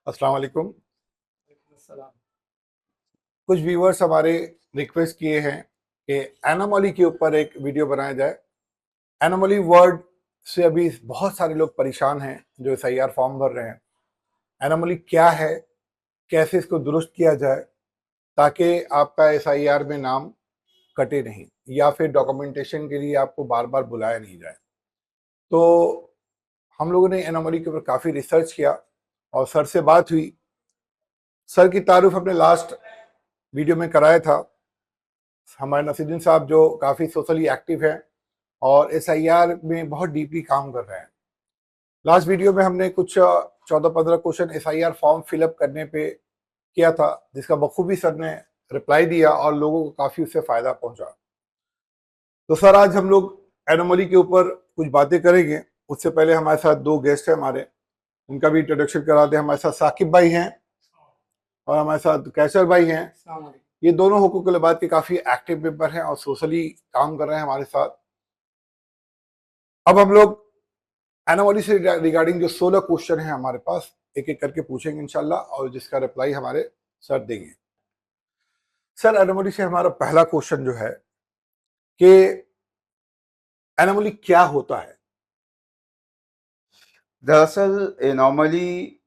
अस्सलाम वालेकुम। कुछ व्यूअर्स हमारे रिक्वेस्ट किए हैं कि एनोमली के ऊपर एक वीडियो बनाया जाए। एनोमली वर्ड से अभी बहुत सारे लोग परेशान हैं जो एसआईआर फॉर्म भर रहे हैं। एनोमली क्या है, कैसे इसको दुरुस्त किया जाए ताकि आपका एसआईआर में नाम कटे नहीं या फिर डॉक्यूमेंटेशन के लिए आपको बार बार बुलाया नहीं जाए। तो हम लोगों ने एनोमली के ऊपर काफ़ी रिसर्च किया और सर से बात हुई। सर की तारुफ अपने लास्ट वीडियो में कराया था। हमारे नसीरुद्दीन साहब जो काफ़ी सोशली एक्टिव हैं और एसआईआर में बहुत डीपली काम कर रहे हैं। लास्ट वीडियो में हमने कुछ 14-15 क्वेश्चन एसआईआर फॉर्म फिलअप करने पे किया था, जिसका बखूबी सर ने रिप्लाई दिया और लोगों को काफ़ी उससे फ़ायदा पहुंचा। तो सर आज हम लोग एनोमली के ऊपर कुछ बातें करेंगे। उससे पहले हमारे साथ दो गेस्ट हैं हमारे, उनका भी इंट्रोडक्शन करा दें। हमारे साथ साकिब भाई हैं और हमारे साथ कैसर भाई हैं। ये दोनों हुकूक लिबाद के काफ़ी एक्टिव मेंबर हैं और सोशली काम कर रहे हैं हमारे साथ। अब हम लोग एनोमली से रिगार्डिंग जो 16 क्वेश्चन हैं हमारे पास, एक एक करके पूछेंगे इंशाल्लाह और जिसका रिप्लाई हमारे सर देंगे। सर एनोमली से हमारा पहला क्वेश्चन जो है कि एनोमली क्या होता है? दरअसल एनॉमली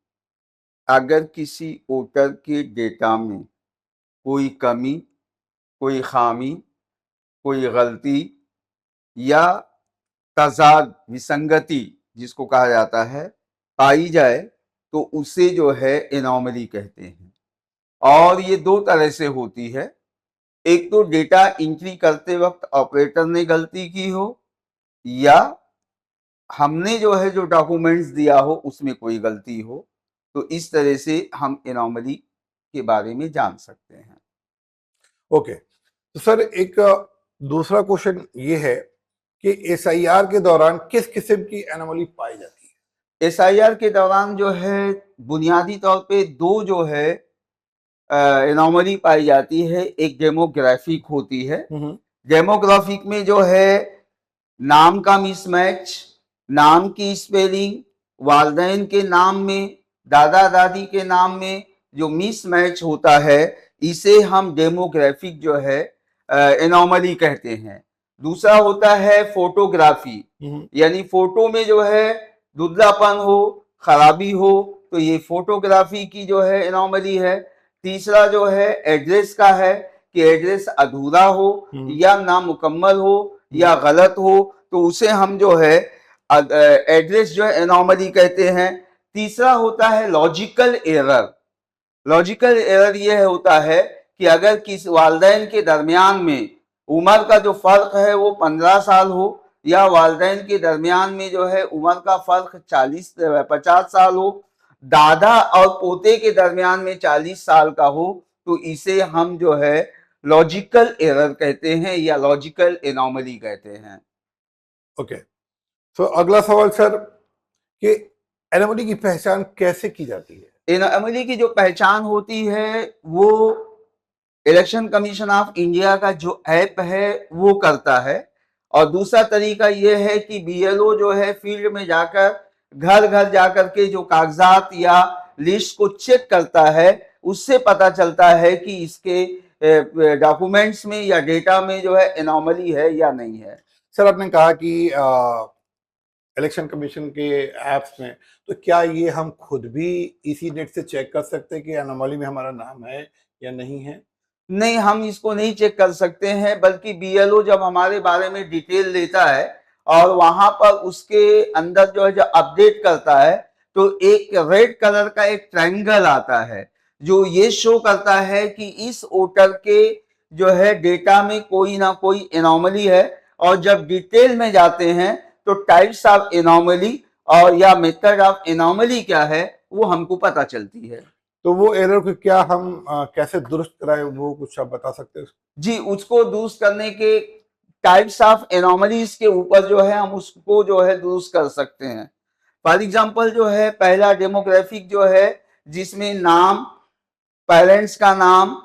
अगर किसी वोटर के डेटा में कोई कमी, कोई खामी, कोई गलती या तज़ाद विसंगति जिसको कहा जाता है पाई जाए तो उसे जो है एनॉमली कहते हैं। और ये दो तरह से होती है। एक तो डेटा एंट्री करते वक्त ऑपरेटर ने गलती की हो या हमने जो है जो डॉक्यूमेंट्स दिया हो उसमें कोई गलती हो, तो इस तरह से हम एनॉमली के बारे में जान सकते हैं। ओके, तो सर एक दूसरा क्वेश्चन ये है कि एसआईआर के दौरान किस किस्म की एनोमली पाई जाती है? एसआईआर के दौरान जो है बुनियादी तौर पे दो जो है एनॉमली पाई जाती है। एक डेमोग्राफिक होती है। डेमोग्राफिक में जो है नाम का मिसमैच, नाम की स्पेलिंग, वालिदैन के नाम में, दादा दादी के नाम में जो मिसमैच होता है, इसे हम डेमोग्राफिक जो है एनॉमली कहते हैं। दूसरा होता है फोटोग्राफी, यानी फोटो में जो है धुंधलापन हो, खराबी हो, तो ये फोटोग्राफी की जो है एनॉमली है। तीसरा जो है एड्रेस का है कि एड्रेस अधूरा हो या नामुकम्मल हो या गलत हो, तो उसे हम जो है एड्रेस जो है एनॉमली कहते हैं। तीसरा होता है लॉजिकल एरर। लॉजिकल एरर यह होता है कि अगर किस वालिदैन के दरमियान में उम्र का जो फर्क है वो 15 साल हो या वालिदैन के दरमियान में जो है उम्र का फर्क 50 साल हो, दादा और पोते के दरमियान में 40 साल का हो, तो इसे हम जो है लॉजिकल एरर कहते हैं या लॉजिकल एनॉमली कहते हैं। ओके, तो अगला सवाल सर कि एनोमली की पहचान कैसे की जाती है? एनोमली की जो पहचान होती है वो इलेक्शन कमीशन ऑफ इंडिया का जो ऐप है वो करता है। और दूसरा तरीका ये है कि बीएलओ जो है फील्ड में जाकर घर घर जाकर के जो कागजात या लिस्ट को चेक करता है, उससे पता चलता है कि इसके डॉक्यूमेंट्स में या डेटा में जो है एनॉमली है या नहीं है। सर आपने कहा कि इलेक्शन कमीशन के ऐप्स में, तो क्या ये हम खुद भी इसी नेट से चेक कर सकते हैं कि एनोमली में हमारा नाम है या नहीं है? नहीं, हम इसको नहीं चेक कर सकते हैं, बल्कि बीएलओ जब हमारे बारे में डिटेल लेता है और वहां पर उसके अंदर जो है जो अपडेट करता है, तो एक रेड कलर का एक ट्रायंगल आता है जो ये शो करता है कि इस वोटर के जो है डेटा में कोई ना कोई एनॉमली है। और जब डिटेल में जाते हैं तो टाइप्स ऑफ एनॉमली और या मेथड ऑफ एनॉमली क्या है वो हमको पता चलती है। तो वो एरर को क्या हम कैसे दुरुस्त कराएं, वो कुछ आप बता सकते हैं? जी, उसको दुरुस्त करने के टाइप्स ऑफ एनॉमलीज के ऊपर जो है हम उसको जो है दुरुस्त कर सकते हैं। फॉर एग्जांपल जो है पहला डेमोग्राफिक जो है जिसमें नाम, पेरेंट्स का नाम,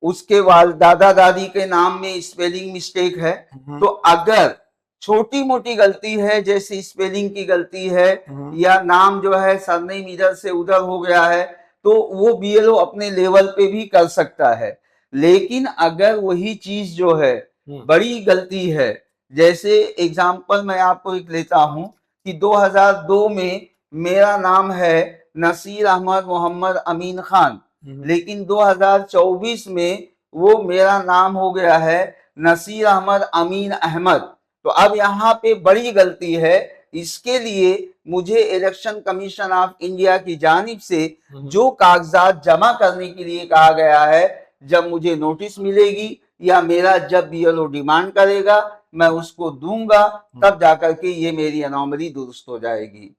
उसके दादा दादी के नाम में स्पेलिंग मिस्टेक है, तो अगर छोटी मोटी गलती है जैसे स्पेलिंग की गलती है या नाम जो है सरनेम इधर से उधर हो गया है, तो वो बीएलओ अपने लेवल पे भी कर सकता है। लेकिन अगर वही चीज जो है बड़ी गलती है, जैसे एग्जाम्पल मैं आपको एक लेता हूं कि 2002 में मेरा नाम है नसीर अहमद मोहम्मद अमीन खान, लेकिन 2024 में वो मेरा नाम हो गया है नसीर अहमद अमीन अहमद। तो अब यहाँ पे बड़ी गलती है। इसके लिए मुझे इलेक्शन कमीशन ऑफ इंडिया की जानिब से जो कागजात जमा करने के लिए कहा गया है, जब मुझे नोटिस मिलेगी या मेरा जब बीएलओ डिमांड करेगा मैं उसको दूंगा, तब जाकर के ये मेरी अनोमली दुरुस्त हो जाएगी।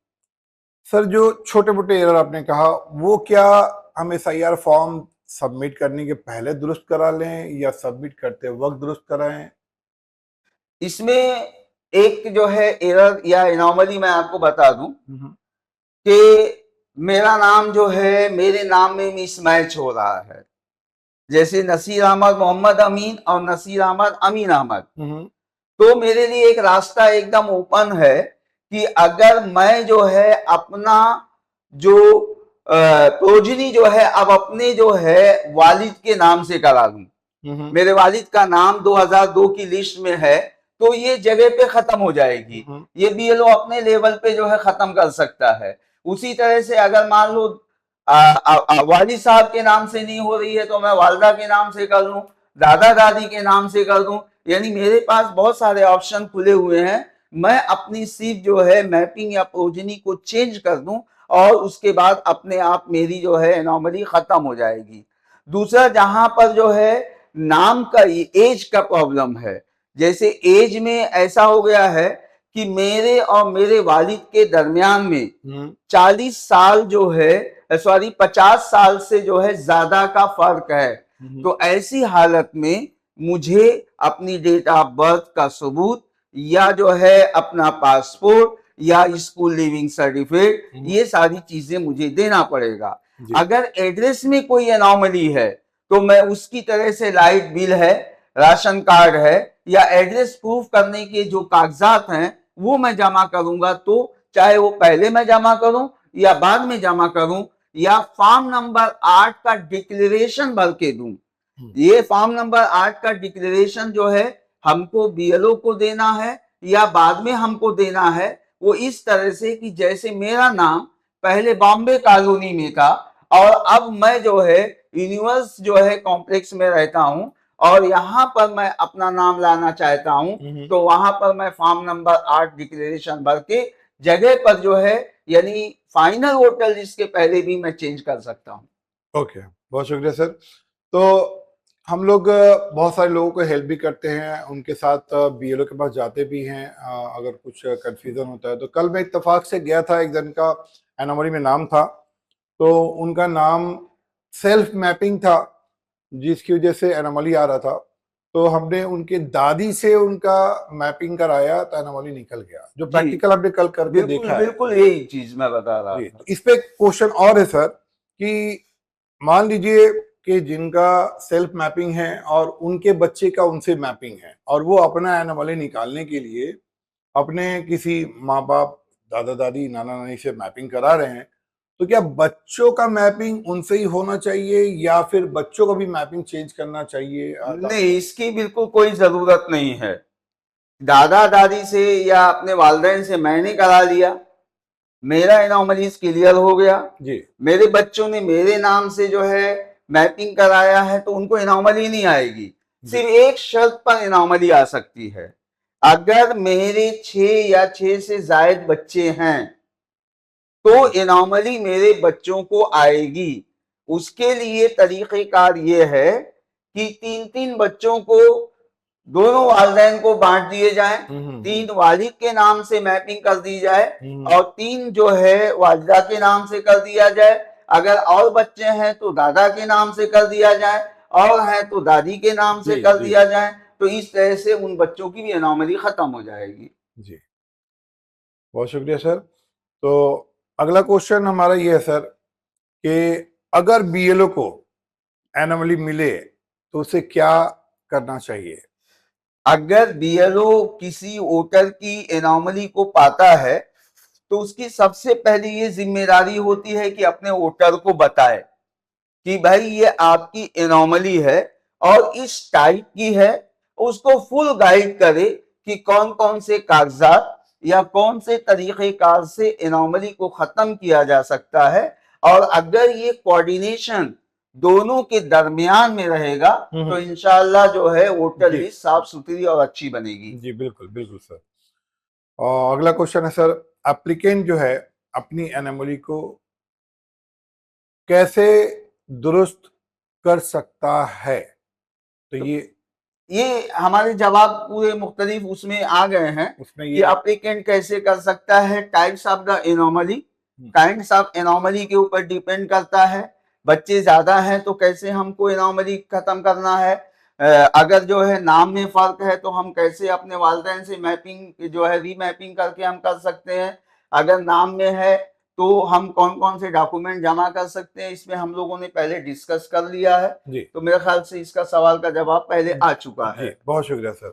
सर, जो छोटे मोटे एरर आपने कहा, वो क्या हम एसआईआर फॉर्म सबमिट करने के पहले दुरुस्त करा लें या सबमिट करते वक्त दुरुस्त कराएं? इसमें एक जो है एरर या एनोमली मैं आपको बता दूं कि मेरा नाम जो है मेरे नाम में मिसमैच हो रहा है, जैसे नसीर अहमद मोहम्मद अमीन और नसीर अहमद अमीन अहमद। तो मेरे लिए एक रास्ता एकदम ओपन है कि अगर मैं जो है अपना जो प्रोजनी जो है अब अपने जो है वालिद के नाम से करा लूं। मेरे वालिद का नाम 2002 की लिस्ट में है, तो ये जगह पे खत्म हो जाएगी। ये बीएलओ अपने लेवल पे जो है खत्म कर सकता है। उसी तरह से अगर मान लो वालिद साहब के नाम से नहीं हो रही है तो मैं वालदा के नाम से कर लूं, दादा दादी के नाम से कर दूं। यानी मेरे पास बहुत सारे ऑप्शन खुले हुए हैं। मैं अपनी सिर्फ जो है मैपिंग या प्रोजनी को चेंज कर दूं और उसके बाद अपने आप मेरी जो है एनोमली खत्म हो जाएगी। दूसरा, जहां पर जो है नाम का एज का प्रॉब्लम है, जैसे एज में ऐसा हो गया है कि मेरे और मेरे वालिद के दरमियान में 40 साल जो है 50 साल से जो है ज्यादा का फर्क है। तो ऐसी हालत में मुझे अपनी डेट ऑफ बर्थ का सबूत या जो है अपना पासपोर्ट या स्कूल लिविंग सर्टिफिकेट, ये सारी चीजें मुझे देना पड़ेगा। अगर एड्रेस में कोई एनोमली है तो मैं उसकी तरह से लाइट बिल है, राशन कार्ड है या एड्रेस प्रूफ करने के जो कागजात हैं वो मैं जमा करूंगा। तो चाहे वो पहले मैं जमा करूं या बाद में जमा करूं या फॉर्म नंबर 8 का डिक्लेरेशन भर के दूं। ये फॉर्म नंबर 8 का डिक्लेरेशन जो है हमको बीएलओ को देना है या बाद में हमको देना है, वो इस तरह से कि जैसे मेरा नाम पहले बॉम्बे कॉलोनी में था और अब मैं जो है यूनिवर्स जो है कॉम्प्लेक्स में रहता हूं और यहाँ पर मैं अपना नाम लाना चाहता हूं, तो वहां पर मैं फॉर्म नंबर 8 डिक्लेरेशन भर के जगह पर जो है यानी फाइनल वोटर लिस्ट के पहले भी मैं चेंज कर सकता हूं। ओके, बहुत शुक्रिया सर। तो हम लोग बहुत सारे लोगों को हेल्प भी करते हैं, उनके साथ बीएलओ के पास जाते भी हैं अगर कुछ कंफ्यूजन होता है। तो कल मैं इत्तेफाक से गया था, एक जन का एनोमली में नाम था, तो उनका नाम सेल्फ मैपिंग था जिसकी वजह से एनोमली आ रहा था। तो हमने उनके दादी से उनका मैपिंग कराया तो एनोमली निकल गया, जो प्रैक्टिकल हमने कल करके देखा है। बिल्कुल यही चीज मैं बता रहा हूं। तो इस पे क्वेश्चन और है सर कि मान लीजिए कि जिनका सेल्फ मैपिंग है और उनके बच्चे का उनसे मैपिंग है और वो अपना एनोमली निकालने के लिए अपने किसी माँ बाप, दादा दादी, नाना नानी से मैपिंग करा रहे हैं, तो क्या बच्चों का मैपिंग उनसे ही होना चाहिए या फिर बच्चों को भी मैपिंग चेंज करना चाहिए? नहीं, इसकी बिल्कुल कोई जरूरत नहीं है। दादा दादी से या अपने वालिदैन से मैंने करा लिया, मेरा एनोमलीज क्लियर हो गया जी। मेरे बच्चों ने मेरे नाम से जो है मैपिंग कराया है तो उनको एनोमली नहीं आएगी। सिर्फ एक शर्त पर एनोमली आ सकती है, अगर मेरे 6 या 6 से ज्यादा बच्चे हैं तो एनोमली मेरे बच्चों को आएगी। उसके लिए तरीक़ेकार ये है कि 3-3 बच्चों को दोनों वालिदैन को बांट दिए जाए, 3 वालिद के नाम से मैपिंग कर दी जाए और 3 जो है वालिदा के नाम से कर दिया जाए। अगर और बच्चे हैं तो दादा के नाम से कर दिया जाए और है तो दादी के नाम से कर दिया जाए। तो इस तरह से उन बच्चों की भी एनोमली खत्म हो जाएगी। जी, बहुत शुक्रिया सर। तो अगला क्वेश्चन हमारा ये है सर कि अगर बीएलओ को एनोमली मिले तो उसे क्या करना चाहिए? अगर बीएलओ किसी वोटर की एनोमली को पाता है तो उसकी सबसे पहली ये जिम्मेदारी होती है कि अपने वोटर को बताए कि भाई ये आपकी एनोमली है और इस टाइप की है, उसको फुल गाइड करे कि कौन कौन से कागजात या कौन से तरीकेकार से एनोमली को खत्म किया जा सकता है, और अगर ये कोऑर्डिनेशन दोनों के दरमियान में रहेगा तो इंशाल्लाह जो है वोटर लिस्ट साफ सुथरी और अच्छी बनेगी। जी बिल्कुल बिल्कुल सर। और अगला क्वेश्चन है सर, एप्लीकेंट जो है अपनी एनोमली को कैसे दुरुस्त कर सकता है? तो ये हमारे जवाब पूरे मुख्तलिफ उसमें आ गए हैं उसमें कि एप्लीकेंट कैसे कर सकता है, types of the anomaly, kinds of anomaly के ऊपर डिपेंड करता है। बच्चे ज्यादा हैं तो कैसे हमको एनोमली खत्म करना है, अगर जो है नाम में फर्क है तो हम कैसे अपने वालिदैन से मैपिंग जो है रीमैपिंग करके हम कर सकते हैं, अगर नाम में है तो हम कौन कौन से डॉक्यूमेंट जमा कर सकते हैं, इसमें हम लोगों ने पहले डिस्कस कर लिया है। जी तो मेरे ख्याल से इसका सवाल का जवाब पहले आ चुका है। बहुत शुक्रिया सर।